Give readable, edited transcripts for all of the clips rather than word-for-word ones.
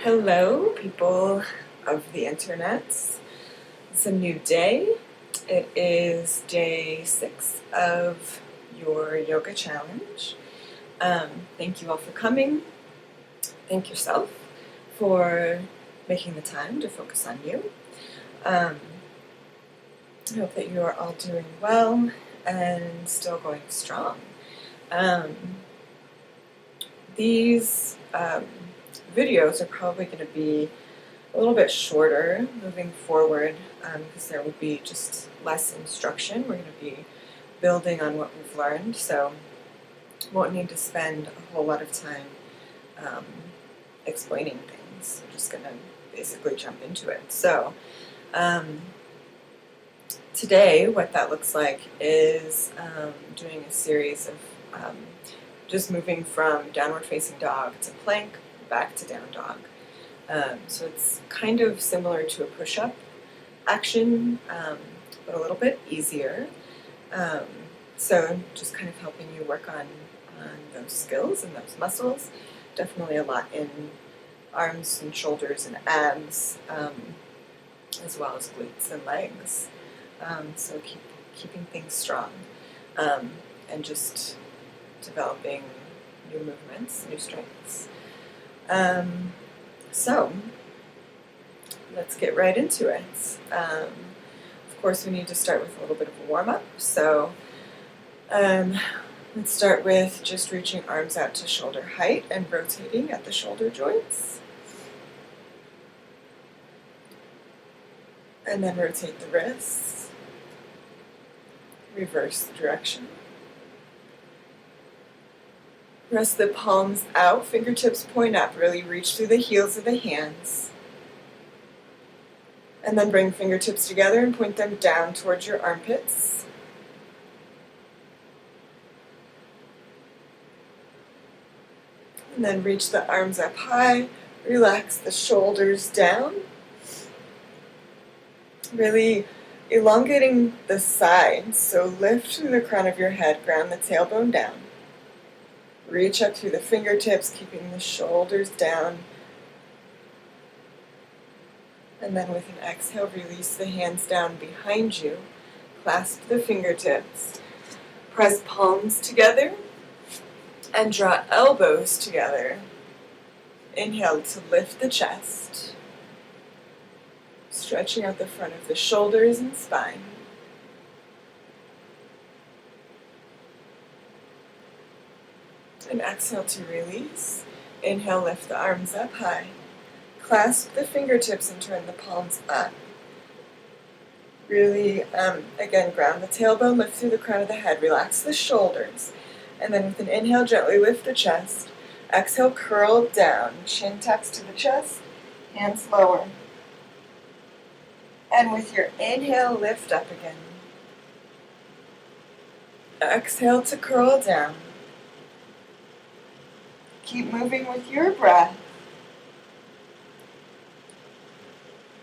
Hello, people of the internet. It's a new day. It is day 6 of your yoga challenge. Thank you all for coming. Thank yourself for making the time to focus on you. I hope that you are all doing well and still going strong. These videos are probably going to be a little bit shorter moving forward because there will be just less instruction. We're going to be building on what we've learned, so won't need to spend a whole lot of time explaining things. We're just going to basically jump into it. So today what that looks like is doing a series of just moving from downward facing dog to plank, back to down dog. So it's kind of similar to a push-up action, but a little bit easier. So just kind of helping you work on those skills and those muscles. Definitely a lot in arms and shoulders and abs, as well as glutes and legs. So keeping things strong and just developing new movements, new strengths. So let's get right into it. Of course, we need to start with a little bit of a warm-up. So let's start with just reaching arms out to shoulder height and rotating at the shoulder joints. And then rotate the wrists. Reverse the direction. Press the palms out, fingertips point up. Really reach through the heels of the hands. And then bring fingertips together and point them down towards your armpits. And then reach the arms up high. Relax the shoulders down. Really elongating the sides. So lift through the crown of your head, ground the tailbone down. Reach up through the fingertips, keeping the shoulders down. And then with an exhale, release the hands down behind you. Clasp the fingertips. Press palms together and draw elbows together. Inhale to lift the chest. Stretching out the front of the shoulders and spine. And exhale to release. Inhale, lift the arms up high. Clasp the fingertips and turn the palms up. Really, again, ground the tailbone, lift through the crown of the head, relax the shoulders. And then with an inhale, gently lift the chest. Exhale, curl down. Chin tucks to the chest, hands lower. And with your inhale, lift up again. Exhale to curl down. Keep moving with your breath.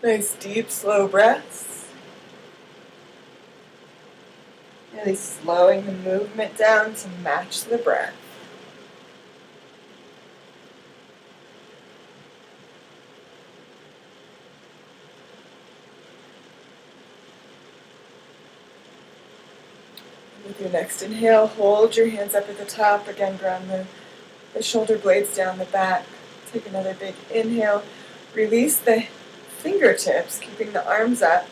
Nice deep, slow breaths. Really slowing the movement down to match the breath. With your next inhale, hold your hands up at the top. Again, ground the shoulder blades down the back. Take another big inhale. Release the fingertips, keeping the arms up.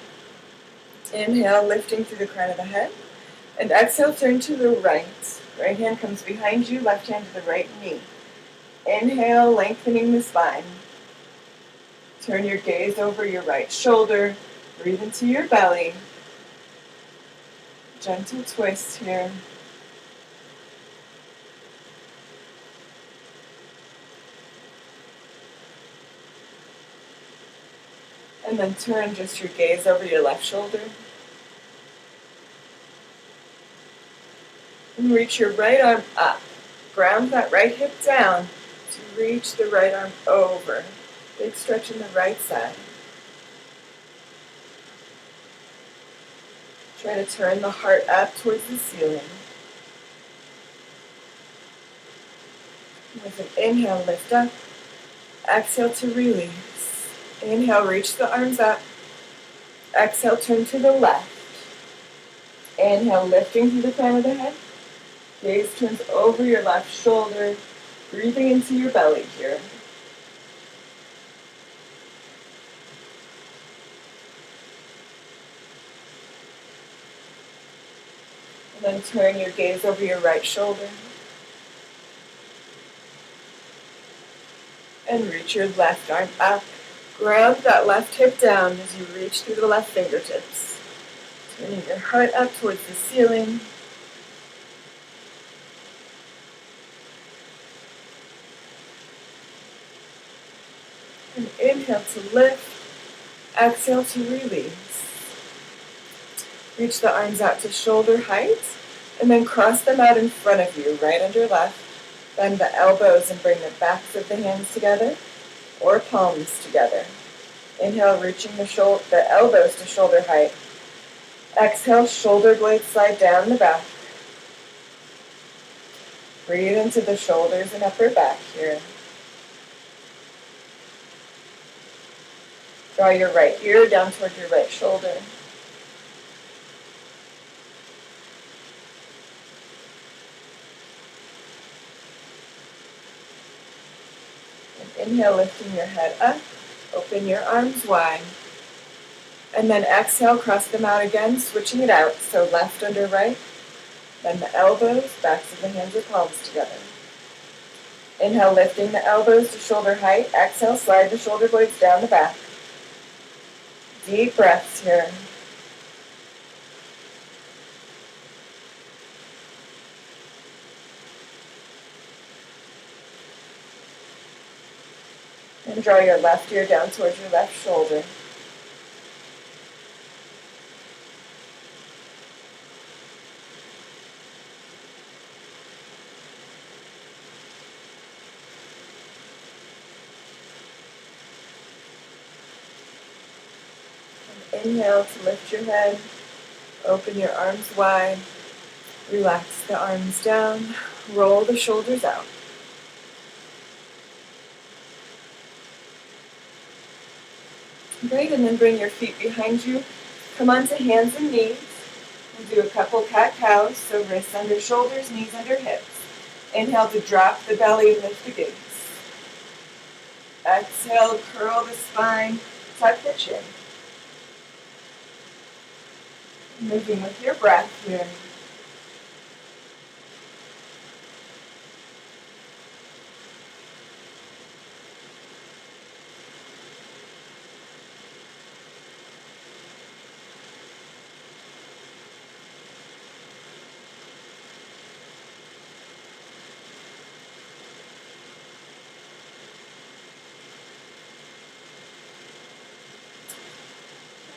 Inhale, lifting through the crown of the head. And exhale, turn to the right. Right hand comes behind you, left hand to the right knee. Inhale, lengthening the spine. Turn your gaze over your right shoulder. Breathe into your belly. Gentle twist here. And then turn just your gaze over your left shoulder. And reach your right arm up. Ground that right hip down to reach the right arm over. Big stretch in the right side. Try to turn the heart up towards the ceiling. With an inhale, lift up. Exhale to release. Inhale, reach the arms up. Exhale, turn to the left. Inhale, lifting through the crown of the head. Gaze turns over your left shoulder. Breathing into your belly here. And then turn your gaze over your right shoulder. And reach your left arm up. Ground that left hip down as you reach through the left fingertips. Turning your heart up towards the ceiling. And inhale to lift. Exhale to release. Reach the arms out to shoulder height. And then cross them out in front of you, right under left. Bend the elbows and bring the backs of the hands together or palms together. Inhale, reaching the elbows to shoulder height. Exhale, shoulder blades slide down the back. Breathe into the shoulders and upper back here. Draw your right ear down toward your right shoulder. And inhale, lifting your head up. Open your arms wide. And then exhale, cross them out again, switching it out. So left under right. Bend the elbows, backs of the hands or palms together. Inhale, lifting the elbows to shoulder height. Exhale, slide the shoulder blades down the back. Deep breaths here. And draw your left ear down towards your left shoulder. Inhale to lift your head, open your arms wide, relax the arms down, roll the shoulders out. Great, and then bring your feet behind you, come onto hands and knees, and do a couple cat-cows, so wrists under shoulders, knees under hips. Inhale to drop the belly and lift the gaze. Exhale, curl the spine, tuck the chin. Moving with your breath here.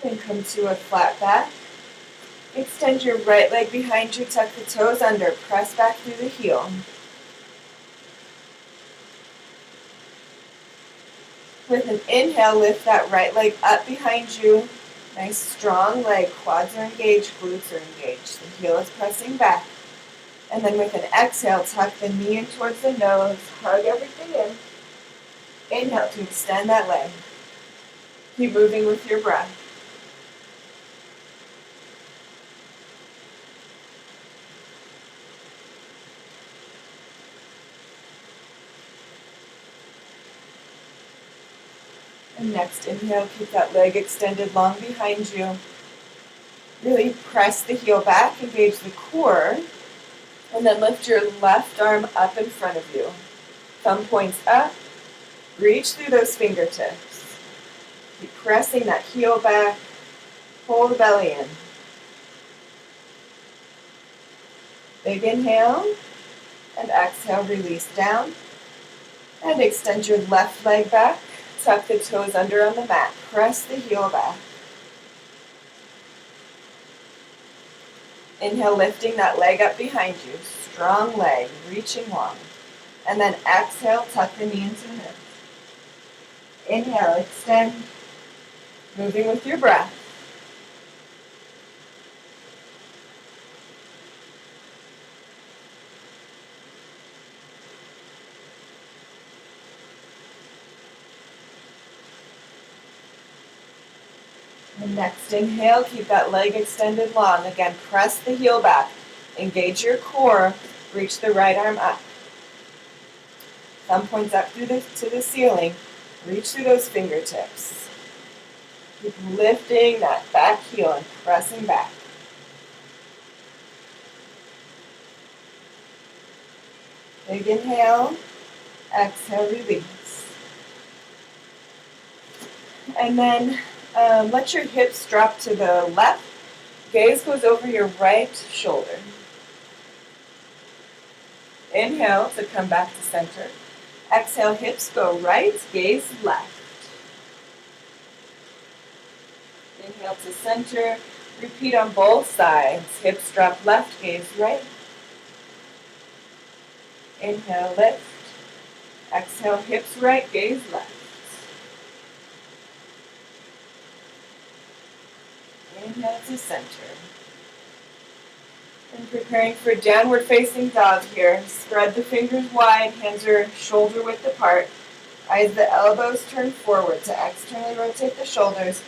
And come to a flat back. Extend your right leg behind you, tuck the toes under, press back through the heel. With an inhale, lift that right leg up behind you. Nice strong leg, quads are engaged, glutes are engaged. The heel is pressing back. And then with an exhale, tuck the knee in towards the nose, hug everything in. Inhale to extend that leg. Keep moving with your breath. And next inhale, keep that leg extended long behind you. Really press the heel back, engage the core, and then lift your left arm up in front of you. Thumb points up, reach through those fingertips. Keep pressing that heel back, pull the belly in. Big inhale, and exhale, release down. And extend your left leg back. Tuck the toes under on the mat. Press the heel back. Inhale, lifting that leg up behind you. Strong leg, reaching long. And then exhale, tuck the knee into the hip. Inhale, extend. Moving with your breath. And next inhale, keep that leg extended long. Again, press the heel back. Engage your core. Reach the right arm up. Thumb points up to the ceiling. Reach through those fingertips. Keep lifting that back heel and pressing back. Big inhale. Exhale, release. And then let your hips drop to the left. Gaze goes over your right shoulder. Inhale to come back to center. Exhale, hips go right, gaze left. Inhale to center. Repeat on both sides. Hips drop left, gaze right. Inhale, lift. Exhale, hips right, gaze left. Inhale to center. And preparing for downward facing dog here. Spread the fingers wide, hands are shoulder width apart. As the elbows turn forward to externally rotate the shoulders.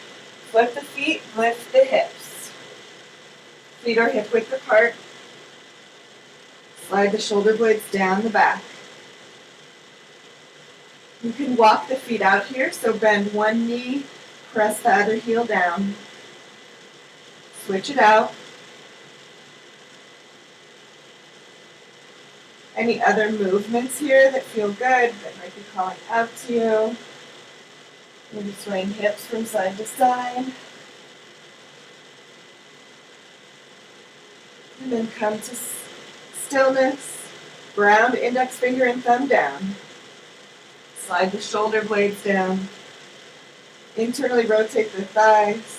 Flip the feet, lift the hips. Feet are hip width apart. Slide the shoulder blades down the back. You can walk the feet out here, so bend one knee, press the other heel down. Switch it out. Any other movements here that feel good, that might be calling out to you? Maybe swaying hips from side to side. And then come to stillness. Ground index finger and thumb down. Slide the shoulder blades down. Internally rotate the thighs.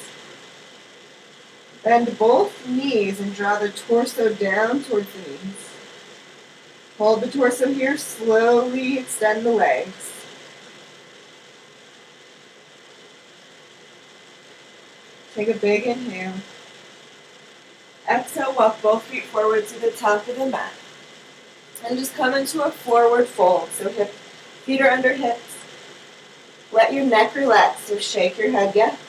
Bend both knees and draw the torso down towards the knees. Hold the torso here, slowly extend the legs. Take a big inhale. Exhale, walk both feet forward to the top of the mat. And just come into a forward fold. So feet are under hips. Let your neck relax, so shake your head yes.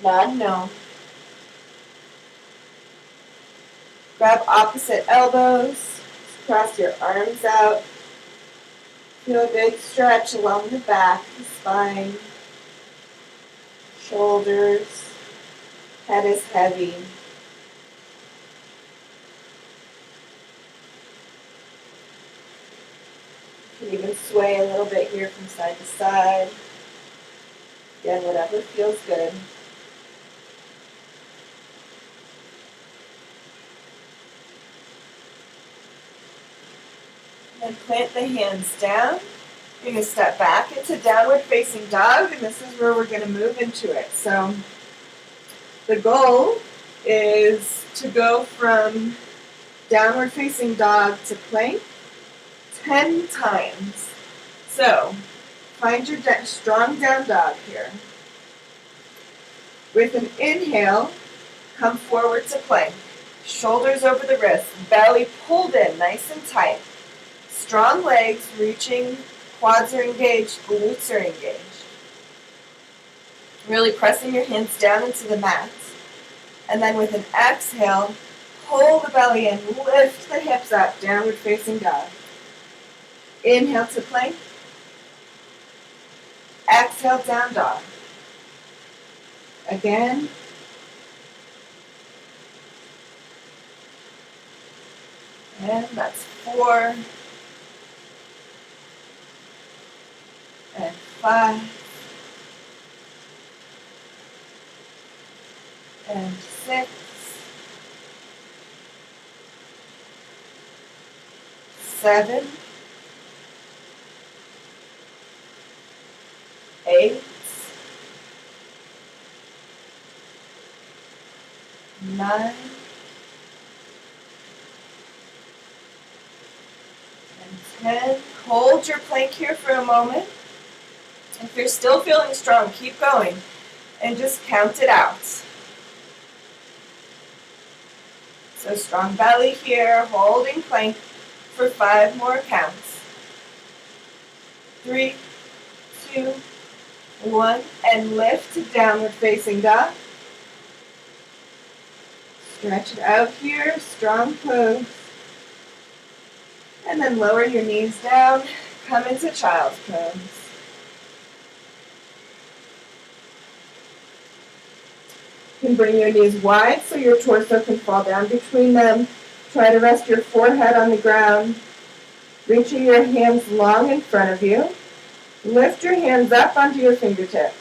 Nod no. Grab opposite elbows, cross your arms out. Feel a big stretch along the back, the spine, shoulders, head is heavy. You can even sway a little bit here from side to side. Again, whatever feels good. And plant the hands down. You're going to step back into downward facing dog, and this is where we're going to move into it. So the goal is to go from downward facing dog to plank 10 times. So find your strong down dog here. With an inhale, come forward to plank. Shoulders over the wrists, belly pulled in nice and tight. Strong legs reaching, quads are engaged, glutes are engaged. Really pressing your hands down into the mat. And then with an exhale, pull the belly in, lift the hips up, downward facing dog. Inhale to plank. Exhale, down dog. Again. And that's 4. And 5. And 6. 7. 8. 9. And 10. Hold your plank here for a moment. If you're still feeling strong, keep going and just count it out. So strong belly here, holding plank for 5 more counts. 3, 2, 1, and lift to downward facing dog. Stretch it out here, strong pose. And then lower your knees down, come into child's pose. You can bring your knees wide so your torso can fall down between them. Try to rest your forehead on the ground, reaching your hands long in front of you. Lift your hands up onto your fingertips.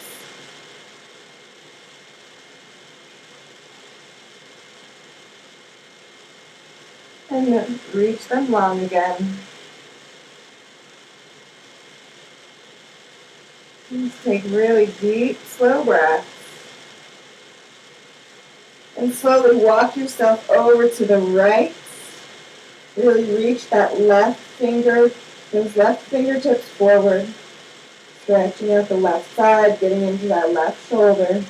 And then reach them long again. Just take really deep, slow breaths. And slowly walk yourself over to the right. Really reach that left finger, those left fingertips forward. Stretching out the left side, getting into that left shoulder.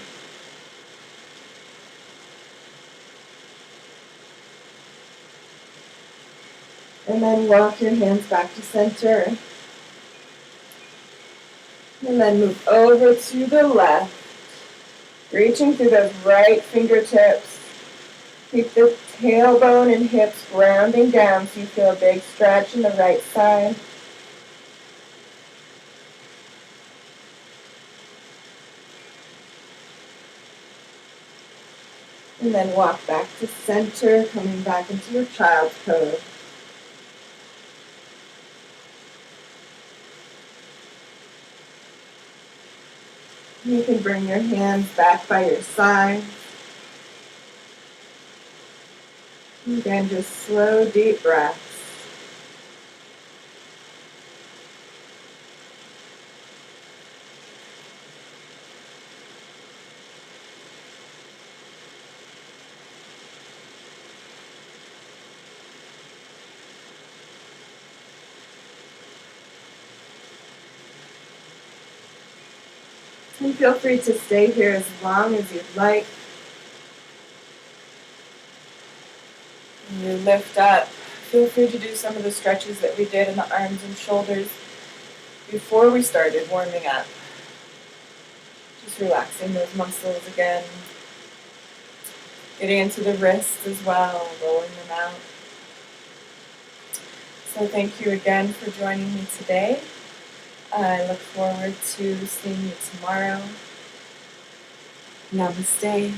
And then walk your hands back to center. And then move over to the left. Reaching through those right fingertips. Keep the tailbone and hips grounding down so you feel a big stretch in the right side. And then walk back to center, coming back into your child's pose. You can bring your hands back by your side. Again, just slow, deep breaths. And feel free to stay here as long as you'd like. When you lift up, feel free to do some of the stretches that we did in the arms and shoulders before we started warming up. Just relaxing those muscles again. Getting into the wrists as well, rolling them out. So thank you again for joining me today. I look forward to seeing you tomorrow. Namaste.